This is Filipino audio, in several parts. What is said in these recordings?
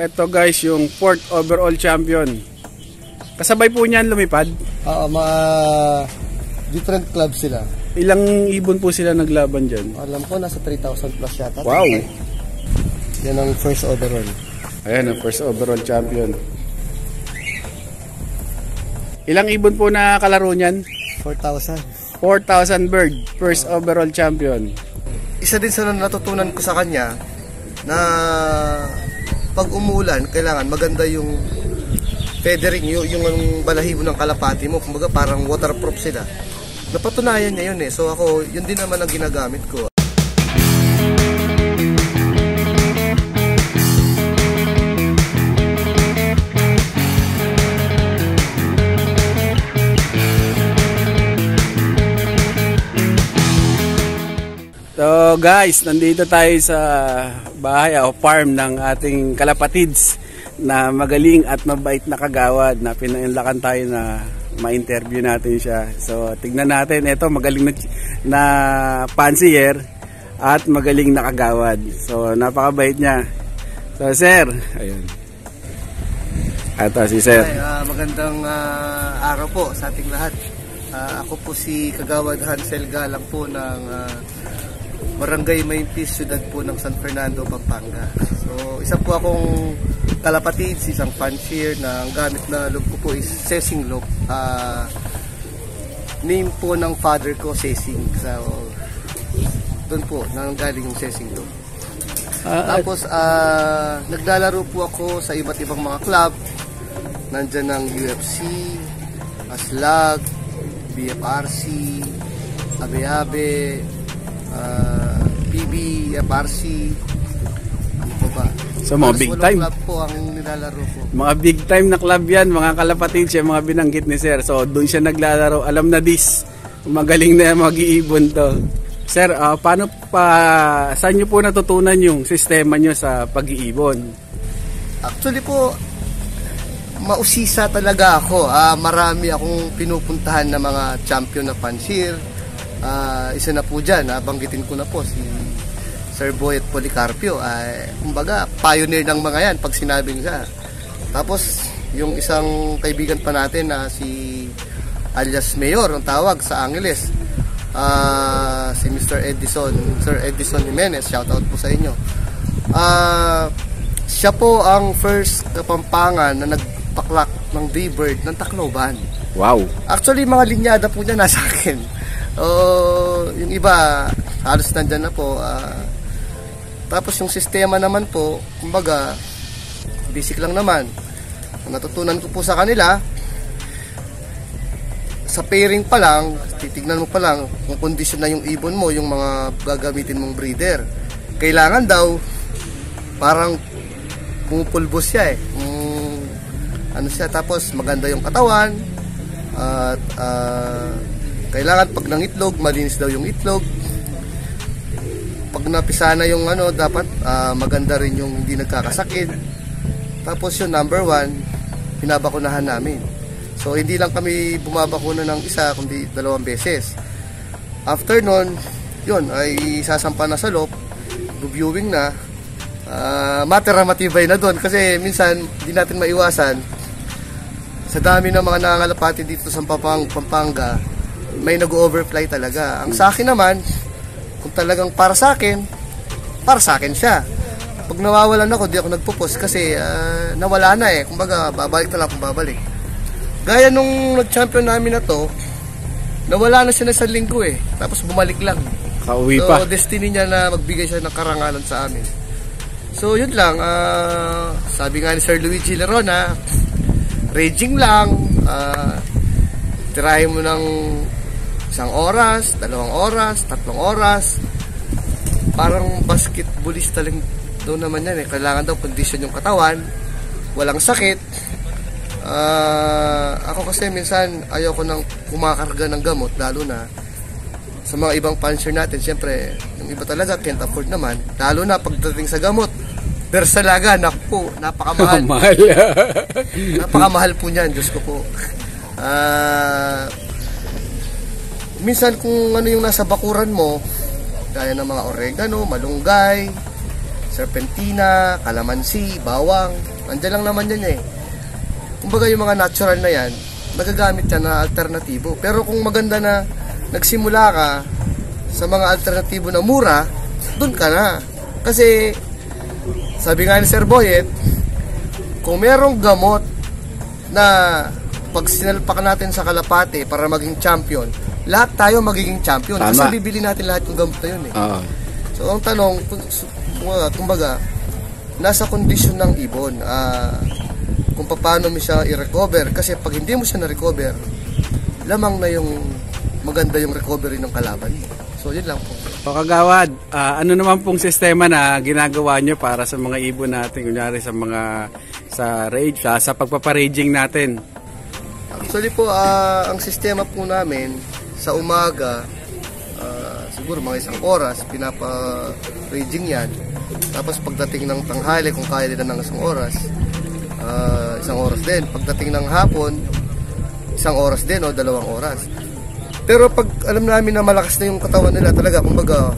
ito guys, yung 4th overall champion. Kasabay po niyan lumipad? Oo, mga different clubs sila. Ilang ibon po sila naglaban dyan? Alam ko, nasa 3,000 plus yata. Wow! Yan ang first overall. Ayan, ang first overall champion. Ilang ibon po na kalaro niyan? 4,000. 4,000 bird, first overall champion. Isa din sa natutunan ko sa kanya na pag umulan, kailangan maganda yung feathering, yung balahibo ng kalapati mo. Kumbaga parang waterproof sila. Napatunayan niya yun eh. So ako, yun din naman ang ginagamit ko. So guys, nandito tayo sa bahay o farm ng ating kalapatids na magaling at mabait na kagawad na pinainlakan tayo na ma-interview natin siya. So tignan natin, ito magaling na fancier at magaling na kagawad. So napakabait niya. So sir, ayun. Ito si sir. Magandang araw po sa ating lahat. Ako po si Kagawad Hansel Galang po ng Barangay Maympis, siyudad po ng San Fernando, Pampanga. So, isa po akong kalapatids, isang fancier na ang gamit na loop ko po is Sesing loop. Name po ng father ko, Sesing. So, doon po, nanggaling yung Sesing loop. Tapos, naglalaro po ako sa iba't ibang mga club. Nandyan ang UFC, Aslag, BFRC, Abe-Abe, PB, FRC, ano po ba? So mga big time club po ang nilalaro ko. Mga big time na club yan, mga kalapatids, yung mga binanggit ni sir. So doon siya naglalaro, alam na this, magaling na mag-iibon to. Sir, paano pa, saan nyo po natutunan yung sistema nyo sa pag-iibon? Actually po, mausisa talaga ako. Marami akong pinupuntahan na mga champion na fancier. Isa na po dyan, banggitin ko na po si Sir Boyet Policarpio. Kumbaga, pioneer ng mga yan pag sinabing siya. Tapos, yung isang kaibigan pa natin na si alias Mayor, ang tawag sa Angeles, si Mr. Edison, Sir Edison Jimenez, shoutout po sa inyo. Siya po ang first Kapampangan na nagpaklak ng D-Bird ng Tacloban. Wow! Actually, mga linyada po niya nasa akin. Yung iba halos nandyan na po. Tapos yung sistema naman po, kumbaga basic lang naman. Natutunan ko po sa kanila, sa pairing pa lang, titignan mo pa lang kung kondisyon na yung ibon mo, yung mga gagamitin mong breeder. Kailangan daw parang pumupulbos siya ano siya, tapos maganda yung katawan at kailangan pag nangitlog, malinis daw yung itlog. Pag napisa na yung dapat maganda rin yung hindi nagkakasakit. Tapos yung number 1, binabakunahan namin. So hindi lang kami bumabakuna ng isa, kundi 2 beses. After nun, yun, ay sasampa na sa loob, reviewing na, matibay na doon. Kasi minsan, hindi natin maiwasan, sa dami ng mga nangangalapati dito sa Pampanga, may nag-overfly talaga. Ang sa akin naman, kung talagang para sa akin siya. Pag nawawalan ako, di ako nagpo-post kasi nawala na kumbaga, babalik na lang kung babalik. Gaya nung nag-champion namin na to, nawala na siya na 1 linggo tapos bumalik lang. Kauwi pa. So, destiny niya na magbigay siya ng karangalan sa amin. So, yun lang. Sabi nga ni Sir Luigi Lerona, raging lang, tirahin mo ng 1 oras, 2 oras, 3 oras. Parang basketballista lang daw naman yan Kailangan daw kondisyon yung katawan, walang sakit. Ako kasi minsan ayoko nang kumakarga ng gamot, lalo na sa mga ibang fancier natin. Siyempre, yung iba talaga can't afford naman, lalo na pagdating sa gamot. Bersalaga, naku, napakamahal. Napakamahal po niyan, Diyos ko po. Minsan kung ano yung nasa bakuran mo, gaya ng mga oregano, malunggay, serpentina, kalamansi, bawang. Nandiyan lang naman yan eh. Kumbaga yung mga natural na yan, nagagamit yan na alternatibo. Pero kung maganda na nagsimula ka sa mga alternatibo na mura, dun ka na. Kasi, sabi nga ni Sir Boyet, kung merong gamot na pag sinalpak natin sa kalapate para maging champion, lahat tayo magiging champion. Tama. Kasi bibili natin lahat yung gamot na yun eh. So, ang tanong, kumbaga, nasa kondisyon ng ibon. Kung paano mo siya i-recover. Kasi pag hindi mo siya na-recover, lamang na yung maganda yung recovery ng kalaban. So, yun lang po. O Kagawad, ano naman pong sistema na ginagawa nyo para sa mga ibon natin, kunyari sa mga sa pagpaparaging natin? Actually po, ang sistema po namin sa umaga, siguro mga 1 oras, pinapa-raging yan. Tapos pagdating ng tanghali, kung kaya nila ng 1 oras, 1 oras din. Pagdating ng hapon, 1 oras din o 2 oras. Pero pag alam namin na malakas na yung katawan nila talaga, kumbaga,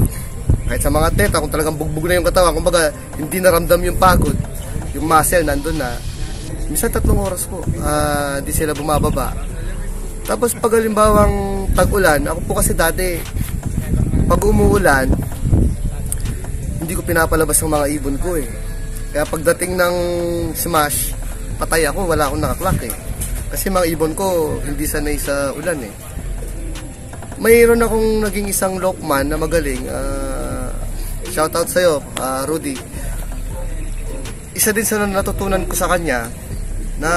kahit sa mga teta, kung talagang bugbog na yung katawan, kumbaga, hindi naramdam yung pagod, yung muscle nandun na, minsan 3 oras po, hindi sila bumababa. Tapos pag halimbawang tag-ulan, ako po kasi dati, pag umuulan, hindi ko pinapalabas ang mga ibon ko eh. Kaya pagdating ng smash, patay ako, wala akong nakaklak eh. Kasi mga ibon ko, hindi sanay sa ulan eh. Mayroon akong naging isang lokman na magaling. Shoutout sa'yo, Rudy. Isa din sa natutunan ko sa kanya na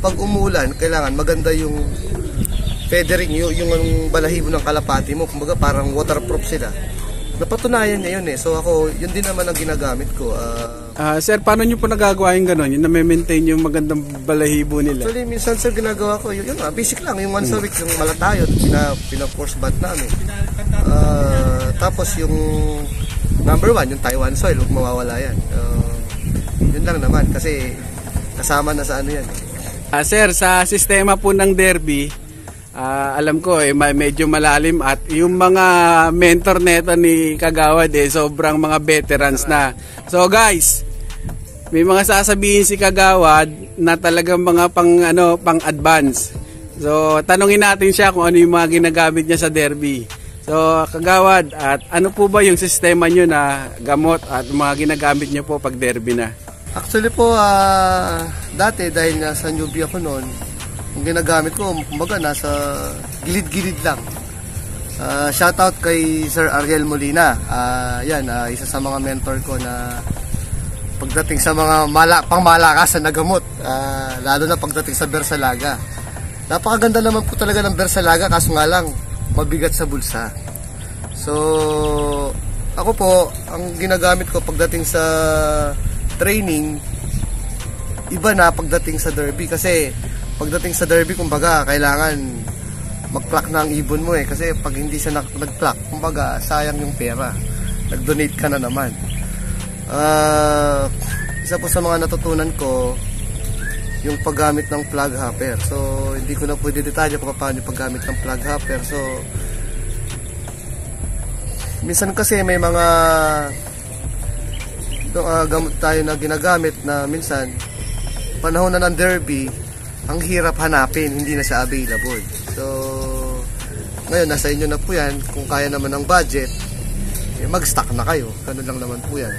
pag umuulan, kailangan maganda yung feathering, yung balahibo ng kalapati mo. Kumbaga parang waterproof sila. Napatunayan niya yun eh. So ako, yun din naman ang ginagamit ko. Sir, paano nyo po nagagawa yung gano'n? Yung na-maintain yung magandang balahibo nila? Actually, minsan sir, ginagawa ko, yun basic lang, yung once a week, yung malatayot, pina-force bath namin. Tapos yung number 1, yung Taiwan soil, huwag mawawala yan. Yun lang naman, kasi kasama na sa ano yan. Sir, sa sistema po ng derby, alam ko medyo malalim at yung mga mentor neto ni Kagawad sobrang mga veterans na. So guys, may mga sasabihin si Kagawad na talagang mga pang advance. So tanungin natin siya kung ano yung mga ginagamit niya sa derby. So Kagawad, at ano po ba yung sistema niyo na gamot at mga ginagamit niyo po pag derby na? Actually po, dati dahil nasa newbie ako noon, yung ginagamit ko, kumbaga, nasa gilid-gilid lang. Shoutout kay Sir Ariel Molina. Yan, isa sa mga mentor ko na pagdating sa mga pangmalakasan na gamot, lalo na pagdating sa Bersalaga. Napakaganda naman po talaga ng Bersalaga, kaso nga lang, mabigat sa bulsa. So, ako po, ang ginagamit ko pagdating sa training, iba na pagdating sa derby. Kasi pagdating sa derby, kumbaga, kailangan mag-pluck na ang ibon mo eh. Kasi pag hindi siya nag-pluck, kumbaga, sayang yung pera. Nag-donate ka na naman. Isa po sa mga natutunan ko, yung paggamit ng plug hopper. So, hindi ko na pwede detalye kung paano yung paggamit ng plug hopper. So, minsan kasi may mga gamot tayo na ginagamit na minsan, panahon na ng derby, ang hirap hanapin, hindi na siya available. So, ngayon, nasa inyo na po yan. Kung kaya naman ng budget, mag-stock na kayo. Ganun lang naman po yan.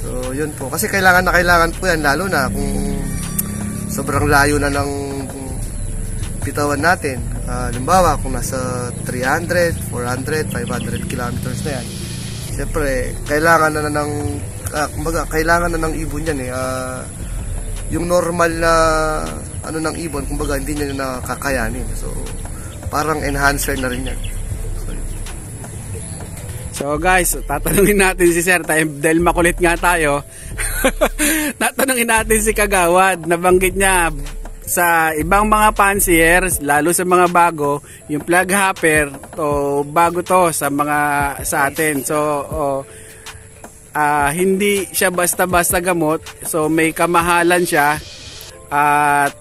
So, yun po. Kasi kailangan na kailangan po yan, lalo na kung sobrang layo na ng bitawan natin. Halimbawa, kung nasa 300, 400, 500 kilometers na yan. Siyempre, kailangan na ng, kumbaga, kailangan na ng ibon yan eh. Yung normal na ano ng ibon, kumbaga hindi niya nakakayanin. So, parang enhancer na rin yan. So guys, tatanungin natin si Sir dahil makulit nga tayo. Tatanungin natin si Kagawad. Nabanggit niya sa ibang mga fanciers, lalo sa mga bago, yung plug hopper, to bago to sa atin. So, hindi siya basta-basta gamot, so may kamahalan siya at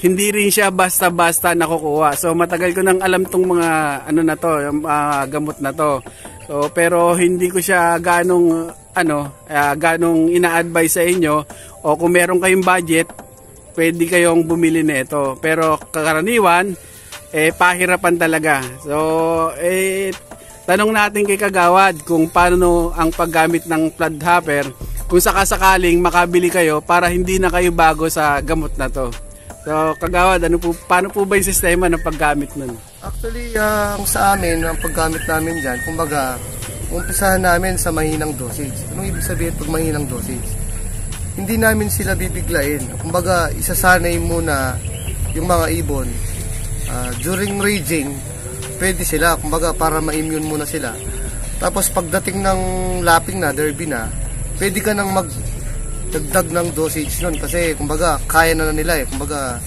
hindi rin siya basta-basta nakukuha. So matagal ko nang alam tong mga ano na to, yung gamot na to. So, pero hindi ko siya ganong ina-advise sa inyo, o kung meron kayong budget, pwede kayong bumili nito. Pero karaniwan, pahirapan talaga. So, tanong natin kay Kagawad kung paano ang paggamit ng flood hopper, kung sakasakaling makabili kayo para hindi na kayo bago sa gamot na to. So, Kagawad, paano po ba yung sistema ng paggamit nun? Actually, sa amin, ang paggamit namin dyan, kumbaga, umpisahan namin sa mahinang dosage. Anong ibig sabihin pag mahinang dosage? Hindi namin sila bibiglain. Kumbaga, isasanay muna yung mga ibon. During raging, pwede sila, kumbaga, para ma-immune muna sila. Tapos, pagdating ng lapping na, derby na, pwede ka nang magdagdag ng dosage nun. Kasi, kumbaga, kaya na nila eh. Kumbaga,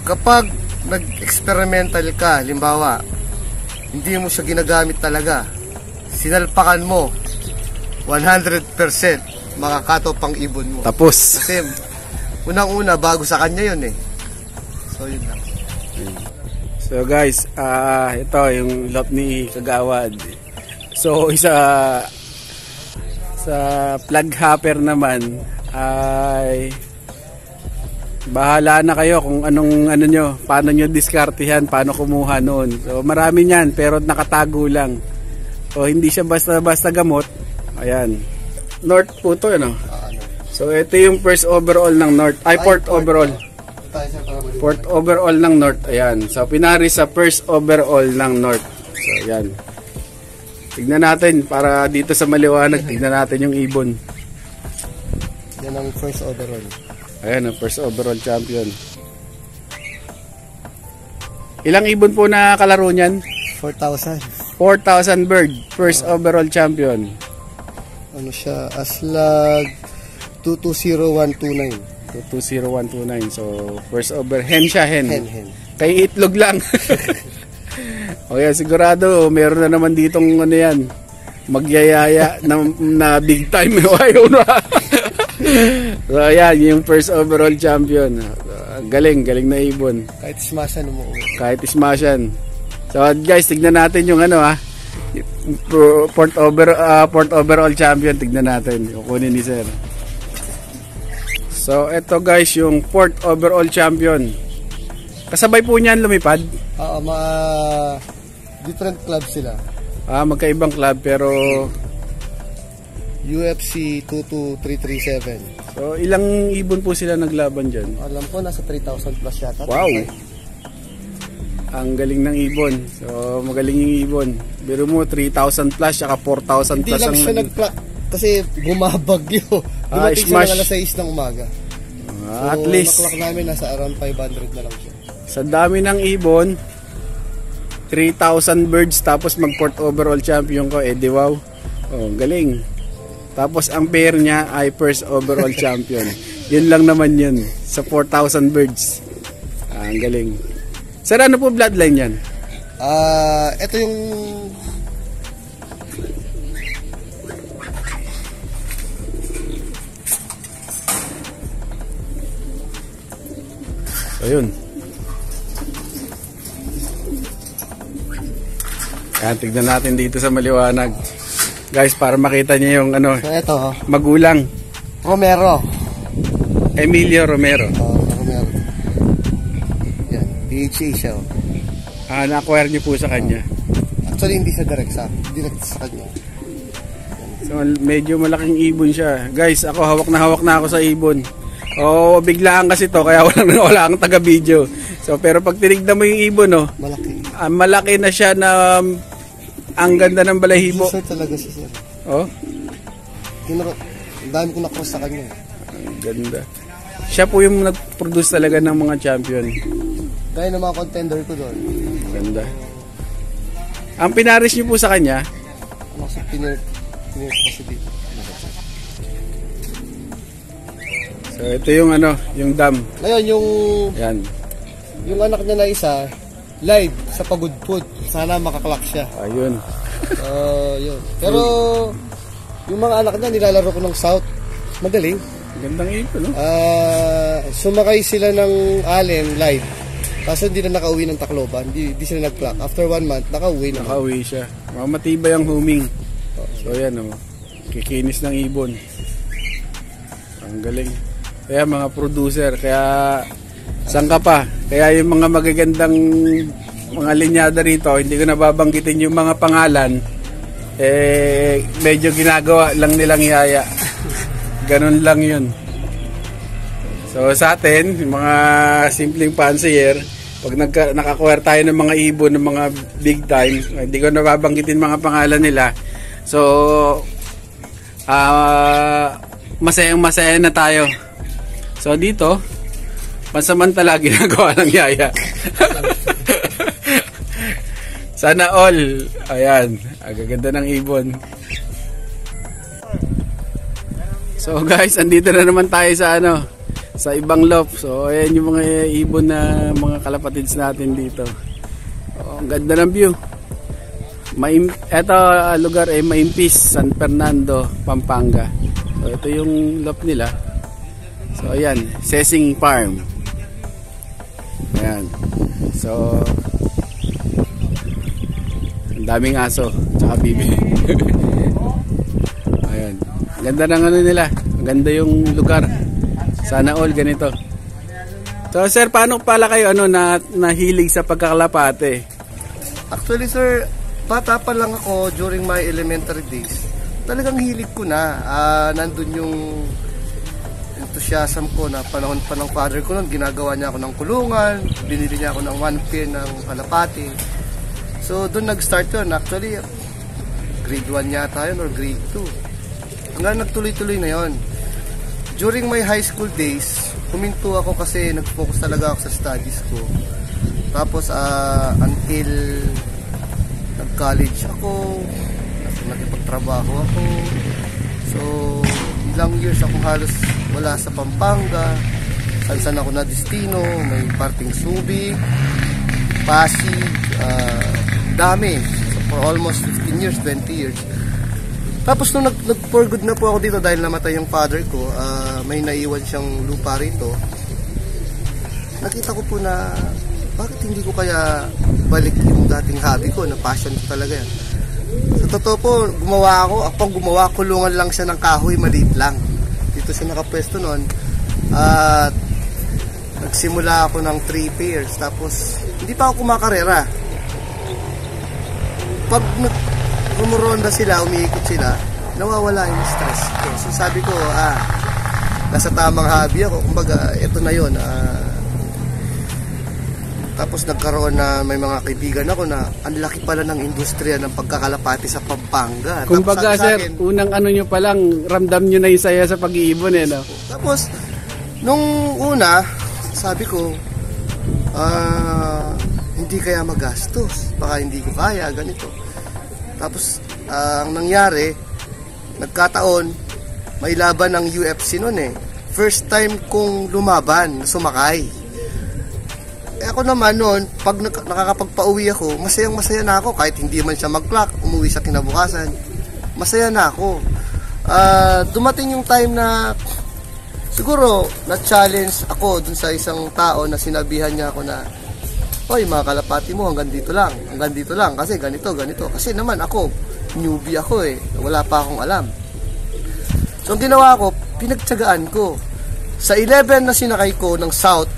kapag nag-experimental ka, halimbawa, hindi mo siya ginagamit talaga, sinalpakan mo, 100% makakato pang ibon mo. Tapos. Kasi, unang-una, bago sa kanya yun eh. So, yun lang. So guys, ito yung lot ni Kagawad. So, sa plug hopper naman, ay bahala na kayo kung paano nyo diskartehan, paano kumuha noon. So marami niyan pero nakatago lang. So hindi siya basta-basta gamot. Ayan. North po to, ano? So ito yung first overall ng North. Fourth overall. Fourth overall ng North. Ayan. So pinari sa first overall ng North. So ayan. Tignan natin para dito sa maliwanag, tignan natin yung ibon. Yan ang first overall. Ayan, ang first overall champion. Ilang ibon po na kalaro niyan? 4,000. 4,000 bird, first overall champion. Ano siya? Aslag 220129. 220129. So, first over, hen siya, hen. Hen. Kay itlog lang. Okay, sigurado, meron na naman ditong yan, magyayaya na big time. Ayaw na. So ayan, yung first overall champion. Galing na ibon. Kahit smashan mo. Kahit smashan. So guys, tignan natin yung fourth overall champion. Tignan natin. Kukunin ni sir. So eto guys, yung fourth overall champion. Kasabay po niyan lumipad? Different club sila. Magkaibang club pero UFC 22337. So ilang ibon po sila naglaban dyan? Alam ko nasa 3,000 plus yata. Wow! Ang galing ng ibon. So magaling yung ibon. Biro mo 3,000 plus saka 4,000 plus. Hindi lang siya kasi bumabagyo. Dumating siya ng alas 6 ng umaga. So at least naklak namin nasa around 500 na lang siya. Sa dami ng ibon, 3,000 birds tapos mag fourth overall champion ko, di wow. Galing. Tapos ang pair niya ay first overall champion. Yun lang naman yun sa 4,000 birds. Ang galing. Sir, ano po bloodline yan? Ito yung ayun. Yan, tignan natin dito sa maliwanag. Guys, para makita niyo yung so ito, magulang. Romero. Emilio Romero. Romero. Yan, PHA siya. Na-acquire niyo po sa kanya. Actually, hindi siya direct sa kanya. So, medyo malaking ibon siya. Guys, ako hawak na ako sa ibon. Biglaan kasi to, kaya wala kang taga-video. So, pero pag tinignan mo yung ibon, malaki na siya na ang ganda ng balahibo. Sir talaga siya, sir. Ang dami kong na-cross sa kanya. Ang ganda. Siya po yung nag-produce talaga ng mga champion. Gaya ng mga contender ko doon. Ganda. Ang pinaris niyo po sa kanya? Kasi pinaris kasi dito. So ito yung yung dam. Ngayon yan. Yung anak niya na isa, live sa Pagod Food. Sana makaklak siya. Ayun. Yun. Pero yung mga anak niya nilalaro ko ng South. Magaling. Gandang ipon, no? Sumakay sila ng Allen live. Kaso hindi na nakauwi ng Tacloban, hindi sila nag-clock. After 1 month, nakauwi na. Nakauwi siya. Matibay ang huming. So yan o, kikinis ng ibon. Ang galing. Kaya mga producer, kaya saan ka pa? Kaya yung mga magagandang mga linyada rito, hindi ko nababanggitin yung mga pangalan. Medyo ginagawa lang nilang yaya. Ganun lang yun. So sa atin, yung mga simpleng fancier, pag nakakuha tayo ng mga ibon, ng mga big time, hindi ko nababanggitin mga pangalan nila. So masayang-masaya na tayo. So dito, pansamantala ginagawa ng yaya. Sana all. Ayan, ang gaganda ng ibon. So guys, andito na naman tayo sa sa ibang loft. So ayan yung mga ibon na mga kalapatids natin dito. Ang ganda ng view. Ito lugar ay Maimpis, San Fernando, Pampanga. So ito yung loft nila. So ayan, Sesing Farm. Ayan. So ang daming aso tsaka bibi. Ayan. Ganda ng nila. Ang ganda yung lugar. Sana all ganito. So sir, paano pala kayo nahilig sa pagkakalapate? Actually sir, bata pa lang ako during my elementary days. Talagang hilig ko na. Nandun yung enthusiasm ko na panahon pa ng father ko noon. Ginagawa niya ako ng kulungan. Binili niya ako ng 1 pair ng kalapate. So doon nag-start yun. Actually, grade 1 yata yun or grade 2. Hanggang nagtuloy-tuloy na yon. During my high school days, huminto ako kasi nag-focus talaga ako sa studies ko. Tapos until nag-college ako, nakipagtrabaho ako. So ilang years ako halos wala sa Pampanga. Saan ako na destino, may parting Subic, Pasig, dami. So, for almost 15 years, 20 years. Tapos nung nag-for good na po ako dito dahil namatay yung father ko, may naiwan siyang lupa rito. Nakita ko po na bakit hindi ko kaya balik yung dating hobby ko, na passion ko talaga yan. Sa totoo po, gumawa ako, gumawa, kulungan lang siya ng kahoy, maliit lang. Dito siya nakapwesto noon. At nagsimula ako ng 3 pairs, tapos hindi pa ako kumakarera. Pag umuronda sila, umiikot sila, nawawala yung stress ko. So sabi ko, nasa tamang hobby ako. Kumbaga, ito na yun. Tapos nagkaroon na may mga kaibigan ako na ang laki pala ng industriya ng pagkakalapati sa Pampanga. Kumbaga sir, unang nyo pa lang, ramdam nyo na yung saya sa pag-iibon no? Tapos, nung una, sabi ko, hindi kaya magastos. Baka hindi ko kaya, ganito. Tapos, ang nangyari, nagkataon, may laban ng UFC noon eh. First time kong lumaban, sumakay. Ako naman noon, pag nakakapagpa-uwi ako, masayang-masaya na ako. Kahit hindi man siya mag-clock, umuwi sa kinabukasan, masaya na ako. Dumating yung time na, siguro, na-challenge ako dun sa isang tao na sinabihan niya ako na, "Hoy, mga kalapati mo, hanggang dito lang, kasi ganito. Kasi naman ako, newbie ako eh, wala pa akong alam. So ang ginawa ko, pinagtsagaan ko. Sa 11 na sinakay ko ng South,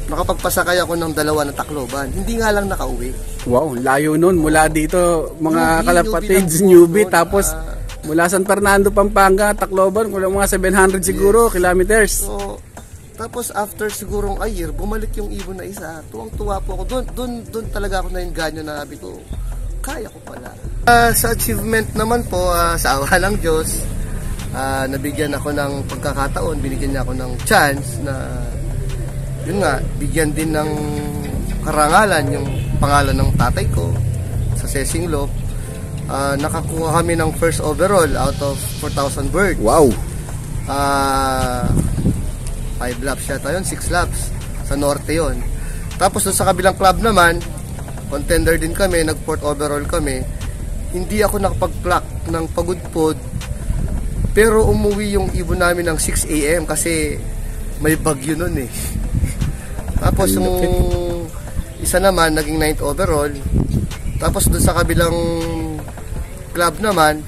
nakapagpasakay ako ng 2 na Tacloban. Hindi nga lang nakauwi. Wow, layo nun. Mula dito, mga kalapatids, newbie, tapos mula San Fernando, Pampanga, Tacloban, mga 700 siguro, kilometers. So, tapos after sigurong a year, bumalik yung ibon na isa. Tuwang-tuwa po ako. Doon talaga ako nainganyo na sabi ko, kaya ko pala. Sa achievement naman po, sa awa ng Diyos, nabigyan ako ng pagkakataon, binigyan niya ako ng chance na yun nga, bigyan din ng karangalan yung pangalan ng tatay ko sa Sesing Loft. Nakakuha kami ng first overall out of 4,000 birds. Wow! 5 laps yata yun, 6 laps sa norte yon. Tapos sa kabilang club naman, contender din kami, nag 4th overall kami. Hindi ako nakapag-clock ng pagudpod, pero umuwi yung ibon namin ng 6 AM kasi may bagyo nun eh. Tapos yung isa naman, naging 9th overall. Tapos doon sa kabilang club naman,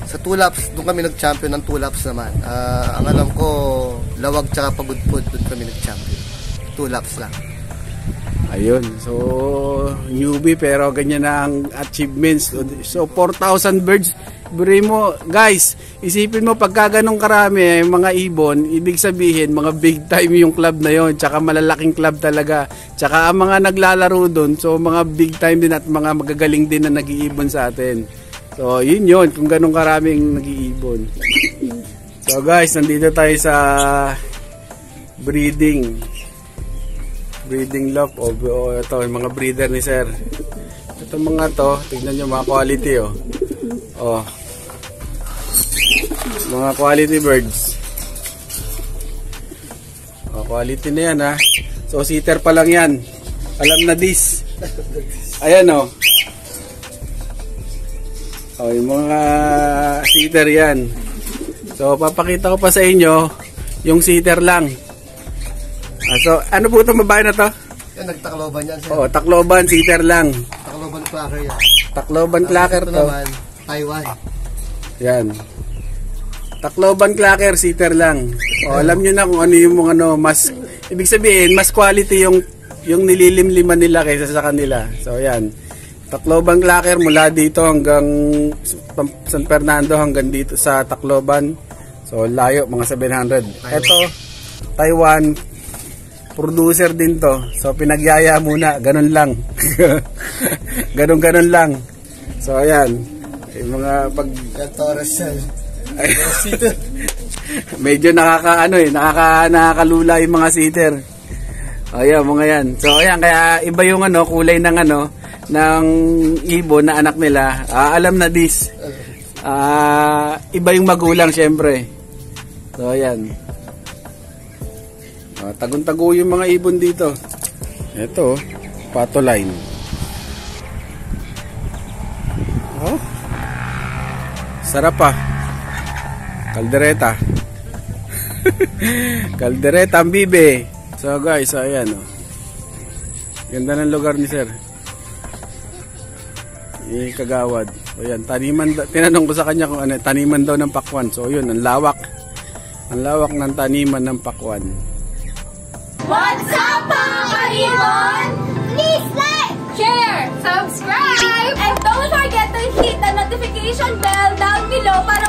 sa 2 laps, doon kami nag-champion ng 2 laps naman. Ang alam ko, Lawag tsaka Pagudpud, doon kami nag-champion. 2 laps lang. Ayun, so newbie pero ganyan na ang achievements. So 4,000 birds. Buri mo, guys, isipin mo pagka ganong karami mga ibon, ibig sabihin mga big time yung club na yon, tsaka malalaking club talaga. Tsaka ang mga naglalaro doon, so mga big time din at mga magagaling din na nag-iibon sa atin. So yun yun, kung ganong karaming nag-iibon. So guys, nandito tayo sa breeding loft o ito yung mga breeder ni sir. Ito mga to, tignan nyo mga quality mga quality birds. Quality na yan ha. So seater pa lang yan, alam na this. Ayan yung mga seater yan. So papakita ko pa sa inyo yung seater lang. So, ano po itong babae na to? Yan, nagtakloban yan. Oo, Tacloban, seater lang. Tacloban clacker yan. Tacloban clacker ito to. naman, Taiwan. Yan. Tacloban clacker, seater lang. O, alam nyo na kung ano yung mga mas, ibig sabihin, mas quality yung nililimliman nila kaysa sa kanila. So, yan. Tacloban clacker mula dito hanggang San Fernando hanggang dito sa Tacloban. So, layo, mga 700. Ito, Taiwan. Producer din to. So pinagyaya muna, ganun lang. ganun lang. So ayan, yung mga Torres medyo nakakalula yung mga seater. Ayan, mga yan. So ayan, kaya iba yung kulay ng ng ibon na anak nila. Alam na this. Iba yung magulang syempre. So ayan. Tagun-tago yung mga ibon dito. Ito, patoline. Sarap pa. Kaldereta. Kaldereta ang bibe. So guys, ayan ganda ng lugar ni sir. Kagawad. O yan, taniman. Tinanong ko sa kanya kung taniman daw ng pakwan. So yun, ang lawak. Ang lawak ng taniman ng pakwan. What's up, mga kaibon? Please like, share, subscribe, and don't forget to hit the notification bell down below para